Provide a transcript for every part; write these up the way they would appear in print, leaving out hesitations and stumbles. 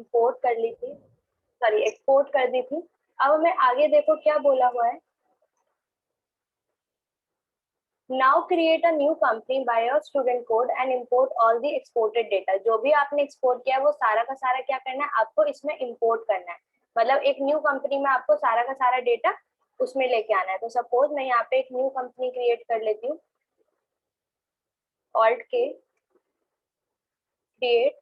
Import कर ली थी, sorry export कर दी थी। अब हमें आगे देखो क्या बोला हुआ है, now create a new company by your student code and import all the exported data. जो भी आपने एक्सपोर्ट किया है वो सारा का सारा क्या करना है, आपको इसमें इंपोर्ट करना है। मतलब एक न्यू कंपनी में आपको सारा का सारा डेटा उसमें लेके आना है। तो सपोज मैं यहाँ पे एक न्यू कंपनी क्रिएट कर लेती हूँ, ऑल्ट के क्रिएट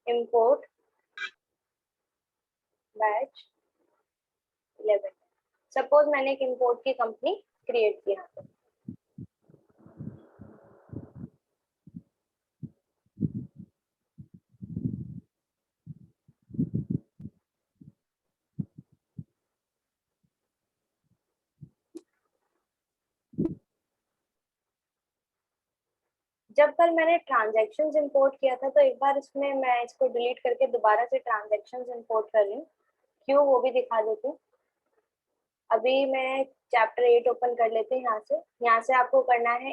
इंपोर्ट बैच 11। सपोज मैंने एक इंपोर्ट की कंपनी क्रिएट की यहाँ पे। जब कल मैंने ट्रांजैक्शंस इंपोर्ट किया था तो एक बार इसमें मैं इसको डिलीट करके दोबारा से ट्रांजैक्शंस इंपोर्ट कर रही हूँ, क्यों वो भी दिखा देती हूँ। अभी मैं चैप्टर 8 ओपन कर लेते हैं। यहाँ से आपको करना है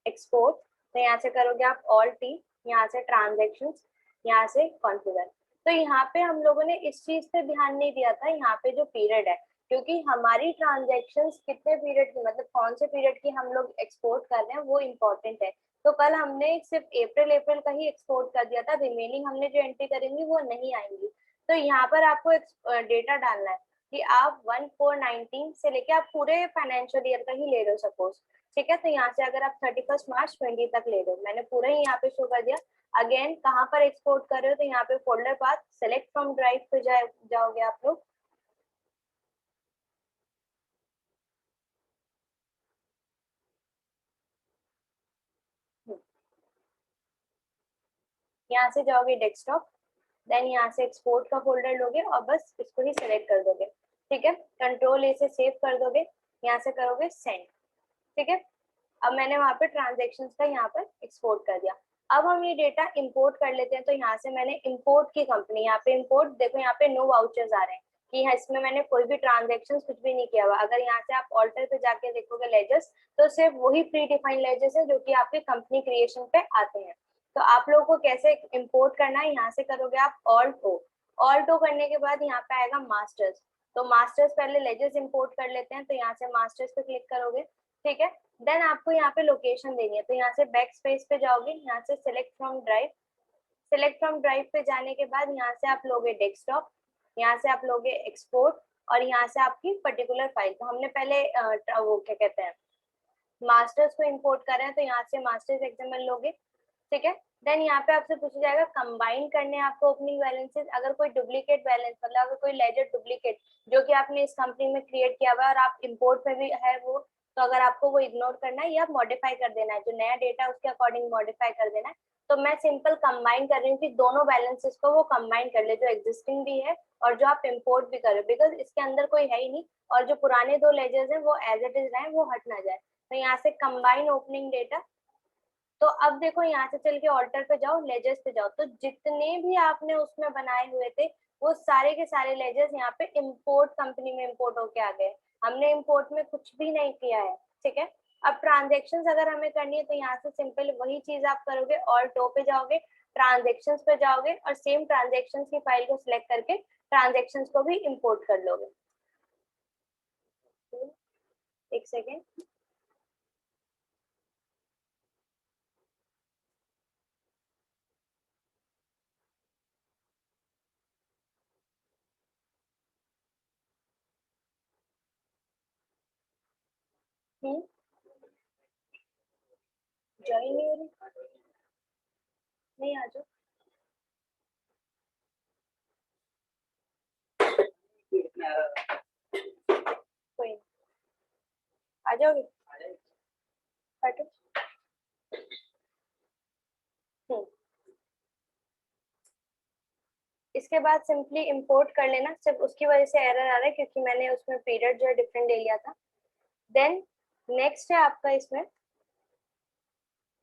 एक्सपोर्ट। तो यहाँ से करोगे आप ऑल टी, यहाँ से ट्रांजैक्शंस, यहाँ से कॉन्फ़िगर। तो यहाँ पे हम लोगों ने इस चीज पे ध्यान नहीं दिया था, यहाँ पे जो पीरियड है, क्योंकि हमारी ट्रांजैक्शंस कितने पीरियड की, मतलब कौन से पीरियड की हम लोग एक्सपोर्ट कर रहे हैं वो इम्पोर्टेंट है। तो कल हमने सिर्फ अप्रैल का ही एक्सपोर्ट कर दिया था, रिमेनिंग हमने जो एंट्री करेंगे वो नहीं आएंगी। तो यहाँ पर आपको डेटा डालना है कि आप 1419 से लेके आप पूरे फाइनेंशियल ईयर का ही ले रहे हो सपोज, ठीक है। तो यहाँ से अगर आप 31 मार्च 20 तक ले रहे हो, मैंने पूरा ही यहाँ पे शो कर दिया। अगेन कहाँ पर एक्सपोर्ट कर रहे हो, तो यहाँ पे folder path select from drive पे जाओगे आप लोग। यहाँ से जाओगे डेस्कटॉप, देन यहाँ से एक्सपोर्ट का फोल्डर लोगे और बस इसको ही सिलेक्ट कर दोगे, ठीक है। कंट्रोल ए से सेव कर दोगे, यहाँ से करोगे सेंड, ठीक है। अब मैंने वहां पे ट्रांजेक्शन का यहाँ पर एक्सपोर्ट कर दिया। अब हम ये डेटा इंपोर्ट कर लेते हैं। तो यहाँ से मैंने इंपोर्ट की कंपनी, यहाँ पे इंपोर्ट देखो, यहाँ पे नो वाउचर्स आ रहे हैं कि इसमें मैंने कोई भी ट्रांजेक्शन कुछ भी नहीं किया हुआ। अगर यहाँ से आप ऑल्टर पे जाके देखोगे लेजर्स, तो सिर्फ वही प्री डिफाइंड लेजर्स है जो कि आपके कंपनी क्रिएशन पे आते हैं। तो आप लोगों को कैसे इंपोर्ट करना है, यहाँ से करोगे आप ऑल्ट ओ। ऑल्ट ओ करने के बाद यहाँ पे आएगा मास्टर्स। तो मास्टर्स पहले लेजर्स इंपोर्ट कर लेते हैं, तो यहाँ से मास्टर्स पे क्लिक करोगे, ठीक है। देन आपको यहाँ पे लोकेशन देनी है, तो यहाँ से बैक स्पेस पे जाओगे, यहाँ से select from drive. Select from drive पे जाने के बाद यहाँ से आप लोगे डेस्कटॉप, यहाँ से आप लोगे एक्सपोर्ट, और यहाँ से आपकी पर्टिकुलर फाइल। तो हमने पहले वो क्या कहते हैं, मास्टर्स को इंपोर्ट कर रहे हैं, तो यहाँ से मास्टर्स एक्सएमएल लोगे, ठीक है। देन यहाँ पे आपसे पूछा जाएगा कंबाइन करने आपको ओपनिंग बैलेंसेस। अगर कोई डुप्लीकेट बैलेंस, मतलब अगर कोई लेजर डुप्लीकेट जो कि आपने इस कंपनी में क्रिएट किया हुआ है और आप इंपोर्ट में भी है वो, तो अगर आपको वो इग्नोर करना है या मॉडिफाई कर देना है, जो नया डेटा उसके अकॉर्डिंग मॉडिफाई कर देना है, तो मैं सिंपल कंबाइन कर रही हूँ कि दोनों बैलेंसेस को वो कंबाइन कर ले, जो एग्जिस्टिंग भी है और जो आप इंपोर्ट भी कर रहे हो, बिकॉज इसके अंदर कोई है ही नहीं, और जो पुराने दो लेजर्स हैं वो एज इट इज रहे, वो हट ना जाए। तो यहाँ से कंबाइन ओपनिंग डेटा। तो अब देखो यहाँ से चल के ऑल्टर पे जाओ, लेजर्स पे जाओ, तो जितने भी आपने उसमें बनाए हुए थे वो सारे के सारे लेजर्स यहाँ पे इंपोर्ट कंपनी में इंपोर्ट होके आ गए। हमने इंपोर्ट में कुछ भी नहीं किया है, ठीक है। अब ट्रांजेक्शन्स अगर हमें करनी है तो यहाँ से सिंपल वही चीज आप करोगे, ऑल्ट ओ पे जाओगे, ट्रांजेक्शन्स पे जाओगे और सेम ट्रांजेक्शन्स की फाइल को सिलेक्ट करके ट्रांजेक्शन्स को भी इंपोर्ट कर लोगे। एक सेकेंड। ज्वाइन नहीं हो रही, नहीं आ जाओ, कोई नहीं, आ जाओगे, हटो। हम्म, इसके बाद सिंपली इंपोर्ट कर लेना। सिर्फ उसकी वजह से एरर आ रहा है क्योंकि मैंने उसमें पीरियड जो है डिफरेंट ले लिया था। देन नेक्स्ट है आपका इसमें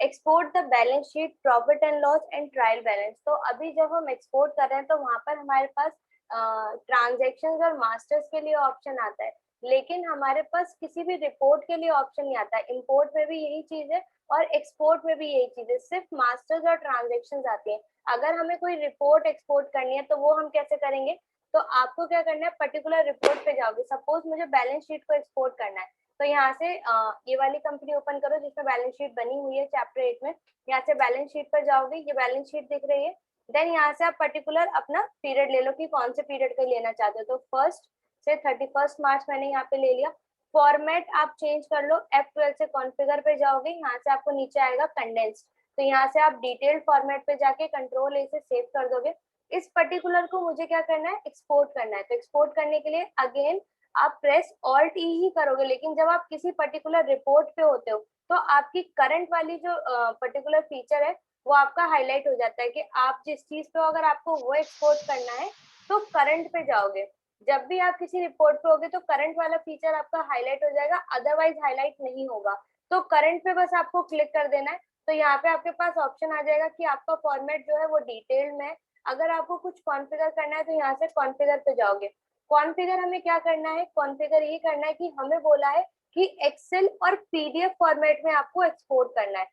export the balance sheet, profit and loss and trial balance. तो अभी जब हम एक्सपोर्ट कर रहे हैं तो वहां पर हमारे पास ट्रांजेक्शन्स और मास्टर्स के लिए ऑप्शन आता है, लेकिन हमारे पास किसी भी रिपोर्ट के लिए ऑप्शन नहीं आता है। इंपोर्ट में भी यही चीज है, और एक्सपोर्ट में भी यही चीज है, सिर्फ मास्टर्स और ट्रांजेक्शन आती है। अगर हमें कोई रिपोर्ट एक्सपोर्ट करनी है तो वो हम कैसे करेंगे, तो आपको क्या करना है, पर्टिकुलर रिपोर्ट पे जाओगे। सपोज मुझे बैलेंस शीट को एक्सपोर्ट करना है, तो यहाँ से ये वाली कंपनी ओपन करो जिसमें बैलेंस शीट बनी हुई है चैप्टर 8 में। यहाँ से बैलेंस शीट पर जाओगे, ये बैलेंस शीट दिख रही है। देन यहाँ से आप पर्टिकुलर अपना पीरियड ले लो कि कौन से पीरियड का लेना चाहते हो। तो 1 से 31 मार्च मैंने यहाँ पे ले लिया। फॉर्मेट आप चेंज कर लो, F12 से कॉन्फ़िगर पे जाओगे, यहाँ से आपको नीचे आएगा कंडेंस्ड, तो यहाँ से आप डिटेल्ड फॉर्मेट पे जाके कंट्रोल ए से सेव कर दोगे। इस पर्टिकुलर को मुझे क्या करना है, एक्सपोर्ट करना है। तो एक्सपोर्ट करने के लिए अगेन आप प्रेस ऑल्ट ई ही करोगे, लेकिन जब आप किसी पर्टिकुलर रिपोर्ट पे होते हो तो आपकी करंट वाली जो पर्टिकुलर फीचर है वो आपका हाईलाइट हो जाता है कि आप जिस चीज पे अगर आपको वो एक्सपोर्ट करना है तो करंट पे जाओगे। जब भी आप किसी रिपोर्ट पे होगे तो करंट वाला फीचर आपका हाईलाइट हो जाएगा, अदरवाइज हाईलाइट नहीं होगा। तो करंट पे बस आपको क्लिक कर देना है। तो यहाँ पे आपके पास ऑप्शन आ जाएगा कि आपका फॉर्मेट जो है वो डिटेल्ड में। अगर आपको कुछ कॉन्फ़िगर करना है तो यहाँ से कॉन्फ़िगर पे जाओगे। कॉन्फ़िगर हमें क्या करना है, कॉन्फ़िगर ये करना है कि हमें बोला है कि एक्सेल और पीडीएफ फॉर्मेट में आपको एक्सपोर्ट करना है।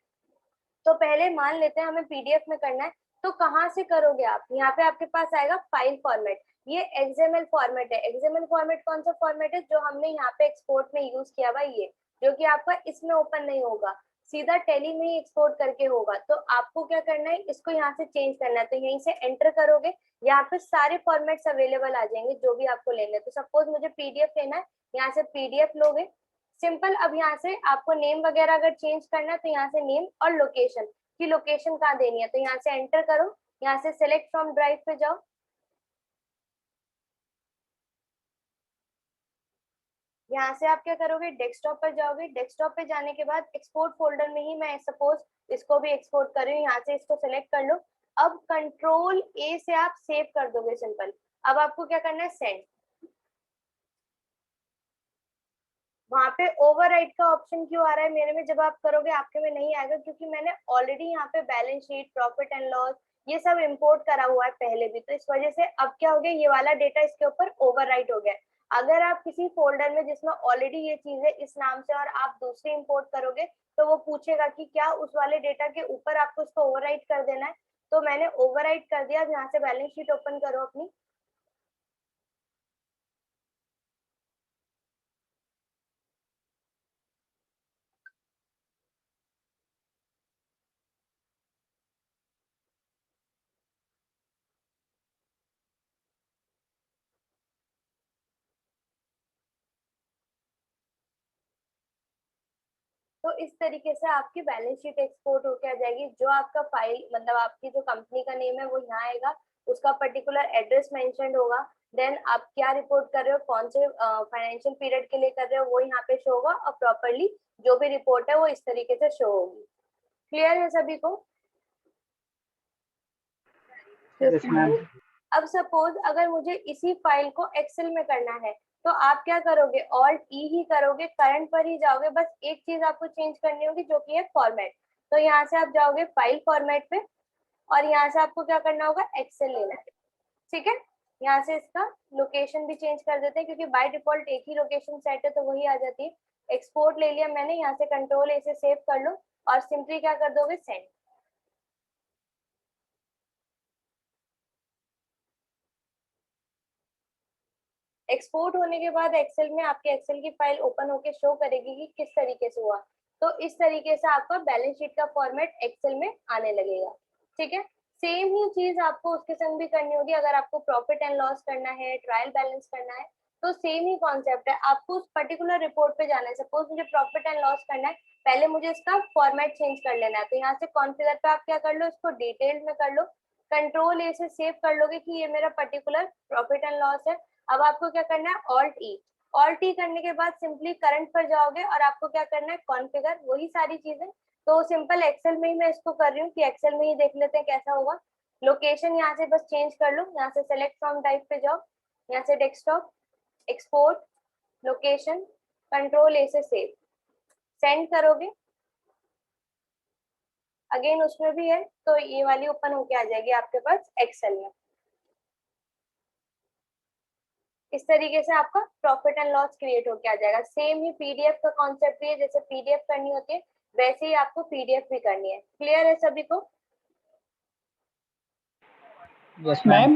तो पहले मान लेते हैं हमें पीडीएफ में करना है, तो कहाँ से करोगे आप, यहाँ पे आपके पास आएगा फाइल फॉर्मेट। ये एक्सएमएल फॉर्मेट है। एक्सएमएल फॉर्मेट कौन सा फॉर्मेट है, जो हमने यहाँ पे एक्सपोर्ट में यूज किया हुआ, ये जो कि आपका इसमें ओपन नहीं होगा, सीधा टैली में ही एक्सपोर्ट करके होगा। तो आपको क्या करना है, इसको यहाँ से चेंज करना है। तो यहीं से एंटर करोगे, यहाँ पे सारे फॉर्मेट्स अवेलेबल आ जाएंगे जो भी आपको लेने हैं। तो सपोज मुझे पीडीएफ लेना है, यहाँ से पीडीएफ लोगे, सिंपल। अब यहाँ से आपको नेम वगैरह अगर चेंज करना है तो यहाँ से नेम और लोकेशन की लोकेशन कहाँ देनी है, तो यहाँ से एंटर करो, यहाँ से सेलेक्ट फ्रॉम ड्राइव पे जाओ। यहाँ से आप क्या करोगे, डेस्कटॉप पर जाओगे। डेस्कटॉप पे जाने के बाद एक्सपोर्ट फोल्डर में ही मैं सपोज इसको भी एक्सपोर्ट कर रही हूँ, यहाँ से इसको सेलेक्ट कर लो। अब कंट्रोल ए से आप सेव कर दोगे, सिंपल। अब आपको क्या करना है, सेंड। वहां पे ओवरराइट का ऑप्शन क्यों आ रहा है मेरे में, जब आप करोगे आपके में नहीं आएगा, क्योंकि मैंने ऑलरेडी यहाँ पे balance sheet, profit and loss ये सब इंपोर्ट करा हुआ है पहले भी। तो इस वजह से अब क्या हो गया, ये वाला डेटा इसके ऊपर ओवरराइट हो गया। अगर आप किसी फोल्डर में जिसमें ऑलरेडी ये चीज है इस नाम से और आप दूसरी इंपोर्ट करोगे तो वो पूछेगा कि क्या उस वाले डेटा के ऊपर आपको इसको ओवरराइट कर देना है। तो मैंने ओवरराइट कर दिया। यहाँ से बैलेंस शीट ओपन करो अपनी। तो इस तरीके से आपकी बैलेंस शीट एक्सपोर्ट होके आ जाएगी। जो आपका फाइल मतलब आपकी जो कंपनी का नेम है वो यहाँ आएगा, उसका पर्टिकुलर एड्रेस मेंशन होगा। देन आप क्या रिपोर्ट कर रहे हो, कौन से फाइनेंशियल पीरियड के लिए कर रहे हो, वो यहाँ पे शो होगा। और प्रॉपरली जो भी रिपोर्ट है वो इस तरीके से शो होगी। क्लियर है सभी को? Yes ma'am. अब सपोज अगर मुझे इसी फाइल को एक्सेल में करना है तो आप क्या करोगे, ऑल्ट ई ही करोगे, करंट पर ही जाओगे। बस एक चीज आपको चेंज करनी होगी जो कि है फॉर्मेट। तो यहाँ से आप जाओगे फाइल फॉर्मेट पे और यहाँ से आपको क्या करना होगा, एक्सेल लेना है। ठीक है, यहाँ से इसका लोकेशन भी चेंज कर देते हैं क्योंकि बाय डिफॉल्ट एक ही लोकेशन सेट है तो वही आ जाती है। एक्सपोर्ट ले लिया मैंने, यहाँ से कंट्रोल ए से सेव कर लो और सिंपली क्या कर दोगे, सेंड। एक्सपोर्ट होने के बाद एक्सेल में आपके एक्सेल की फाइल ओपन होके शो करेगी कि किस तरीके से हुआ। तो इस तरीके से आपका बैलेंस शीट का फॉर्मेट एक्सेल में आने लगेगा। ठीक है, सेम ही चीज आपको उसके संग भी करनी होगी। अगर आपको प्रॉफिट एंड लॉस करना है, ट्रायल बैलेंस करना है, तो सेम ही कॉन्सेप्ट है। आपको उस पर्टिकुलर रिपोर्ट पे जाना है। सपोज मुझे प्रॉफिट एंड लॉस करना है, पहले मुझे इसका फॉर्मेट चेंज कर लेना है। तो यहाँ से कॉन्फ़िगर पे आप क्या कर लो, इसको डिटेल में कर लो, कंट्रोल ए से सेव कर लोगे कि ये मेरा पर्टिकुलर प्रॉफिट एंड लॉस है। अब आपको क्या करना है, ऑल्ट ई। ऑल्ट ई करने के बाद सिंपली करंट पर जाओगे और आपको क्या करना है, कॉन्फ़िगर, वही सारी चीजें। तो सिंपल एक्सेल में ही मैं इसको कर रही हूँ कि एक्सेल में ही देख लेते हैं कैसा होगा। लोकेशन यहाँ से बस चेंज कर लो, यहाँ से सेलेक्ट फ्रॉम टाइप पे जाओ, यहाँ से डेस्कटॉप, एक्सपोर्ट, लोकेशन, कंट्रोल ए से सेव, सेंड करोगे। अगेन उसमें भी है तो ये वाली ओपन होके आ जाएगी आपके पास एक्सेल में। इस तरीके से आपका प्रॉफिट एंड लॉस क्रिएट होके आ जाएगा। सेम ही पीडीएफ का कॉन्सेप्ट भी है, जैसे पीडीएफ करनी होती है वैसे ही आपको पीडीएफ भी करनी है। क्लियर है सभी को? Yes ma'am.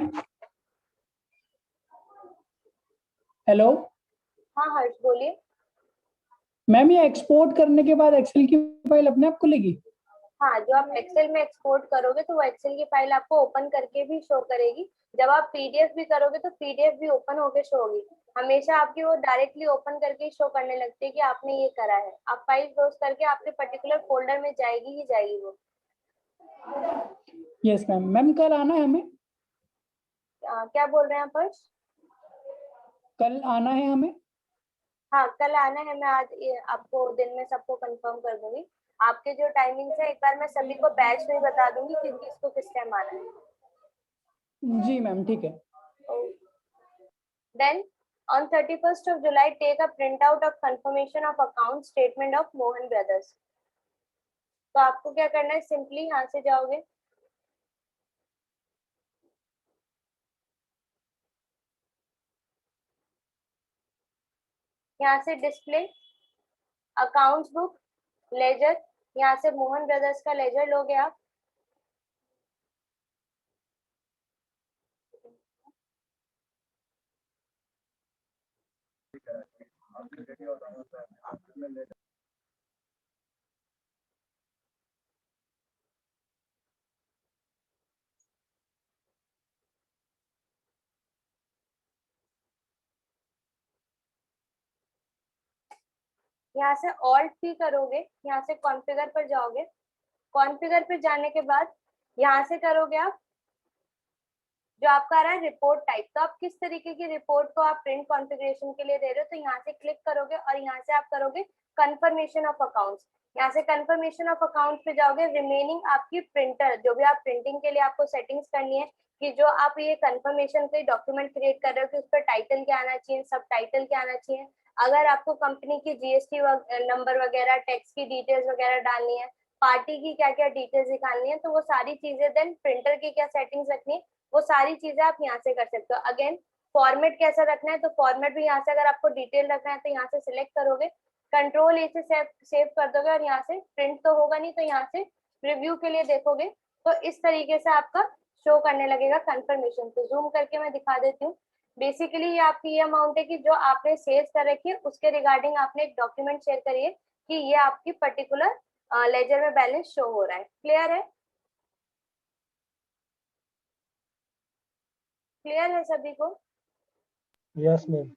हेलो हाँ हर्ष बोलिए। मैम, ये एक्सपोर्ट करने के बाद एक्सेल की फाइल अपने आप खुलेगी? हाँ, जो आप एक्सेल में एक्सपोर्ट करोगे तो वो एक्सेल की फाइल आपको ओपन करके भी शो करेगी। जब आप पीडीएफ भी करोगे तो पीडीएफ भी ओपन होके शो होगी। हमेशा आपकी वो डायरेक्टली ओपन करके शो करने लगती है कि आपने ये करा है। आप फाइल क्लोज करके आपके पर्टिकुलर फोल्डर में जाएगी ही जाएगी वो। Yes ma'am. मैम कल आना है हमें? क्या बोल रहे हैं आप हर्ष? कल आना है हमें? हाँ कल आना है। मैं आज आपको दिन में सबको कंफर्म कर दूंगी। आपके जो टाइमिंग्स है एक बार मैं सभी को बैच में बता दूंगी कि किसको किस टाइम आना है। जी मैम, ठीक है। Then on 31st of July, take a printout of confirmation of account statement of Mohan Brothers. तो आपको क्या करना है, सिंपली यहाँ से जाओगे, यहाँ से डिस्प्ले अकाउंट्स बुक लेजर, यहाँ से मोहन ब्रदर्स का लेजर लोगे आप। यहाँ से ऑल्ट पी करोगे, यहाँ से कॉन्फ़िगर पर जाओगे। कॉन्फ़िगर पे जाने के बाद यहाँ से करोगे आप जो आपका आ रहा है रिपोर्ट टाइप। तो आप किस तरीके की रिपोर्ट को आप प्रिंट कॉन्फ़िगरेशन के लिए दे रहे हो, तो यहाँ से क्लिक करोगे और यहाँ से आप करोगे कंफर्मेशन ऑफ अकाउंट्स। यहाँ से कंफर्मेशन ऑफ अकाउंट पे जाओगे। रिमेनिंग आपकी प्रिंटर जो भी आप प्रिंटिंग के लिए आपको सेटिंग्स करनी है कि जो आप ये कंफर्मेशन के डॉक्यूमेंट क्रिएट कर रहे हो कि उस पर टाइटल क्या आना चाहिए, सब टाइटल क्या आना चाहिए। अगर आपको कंपनी की जीएसटी नंबर वगैरह, टैक्स की डिटेल्स वगैरह डालनी है, पार्टी की क्या क्या डिटेल्स निकालनी है, तो वो सारी चीजें, देन प्रिंटर की क्या सेटिंग्स रखनी है, वो सारी चीजें आप यहाँ से कर सकते हो। अगेन फॉर्मेट कैसा रखना है, तो फॉर्मेट भी यहाँ से, अगर आपको डिटेल रखना है तो यहाँ से सिलेक्ट करोगे, कंट्रोल ए से सेव कर दोगे और यहाँ से प्रिंट तो होगा नहीं तो यहाँ से रिव्यू के लिए देखोगे तो इस तरीके से आपका शो करने लगेगा कंफर्मेशन। तो जूम करके मैं दिखा देती हूँ। बेसिकली ये आपकी ये अमाउंट है कि जो आपने सेल्स कर रखी है उसके रिगार्डिंग आपने एक डॉक्यूमेंट शेयर करिए कि ये आपकी पर्टिकुलर लेजर में बैलेंस शो हो रहा है। क्लियर है? क्लियर है सभी को? Yes ma'am.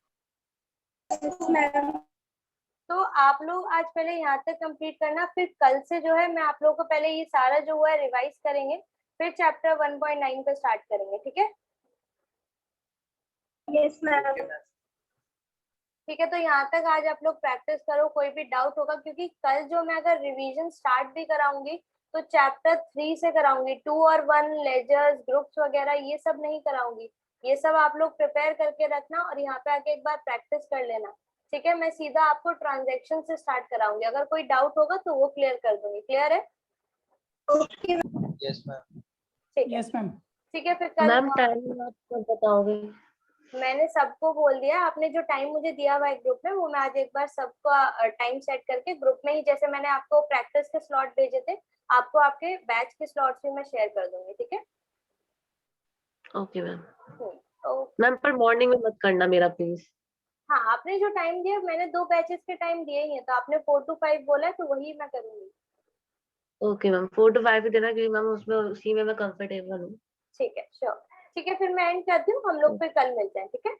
तो आप लोग आज पहले यहाँ तक कंप्लीट करना, फिर कल से जो है मैं आप लोगों को पहले ये सारा जो हुआ है रिवाइज करेंगे, फिर चैप्टर 1.9 पे स्टार्ट करेंगे। ठीक है? Yes ma'am. ठीक है, तो यहाँ तक आज आप लोग प्रैक्टिस करो। कोई भी डाउट होगा, क्योंकि कल जो मैं अगर रिवीजन स्टार्ट भी कराऊंगी तो चैप्टर 3 से कराऊंगी। 2 और 1 लेजर्स, ग्रुप्स वगैरह ये सब नहीं कराऊंगी। ये सब आप लोग प्रिपेयर करके रखना और यहाँ पे आके एक बार प्रैक्टिस कर लेना। ठीक है? मैं सीधा आपको ट्रांजेक्शन से स्टार्ट कराऊंगी। अगर कोई डाउट होगा तो वो क्लियर कर दूंगी। क्लियर है? Okay yes ma'am. ठीक है। Yes ma'am. ठीक है, फिर कल मैम टाइम आप कब बताओगे? मैंने सबको बोल दिया। आपने जो टाइम मुझे दिया हुआ है ग्रुप में, वो मैं आज एक बार सबको टाइम सेट करके ग्रुप में ही, जैसे मैंने आपको प्रैक्टिस के स्लॉट भेजे थे, आपको आपके बैच के स्लॉट्स भी मैं शेयर कर दूंगी। ठीक है? Okay ma'am. तो मैम पर मॉर्निंग में मत करना मेरा प्लीज। हाँ, आपने जो टाइम दिया, मैंने 2 बैचेस के टाइम दिए ही हैं, तो आपने 4 to 5 बोला है तो वही मैं करूंगी। ओके मैम 4 to 5 ही देना क्योंकि मैम उसमें उसी में मैं कंफर्टेबल हूँ। ठीक है, श्योर। ठीक है, फिर मैं एंड करती हूँ। हम लोग फिर कल मिलते हैं। ठीक है?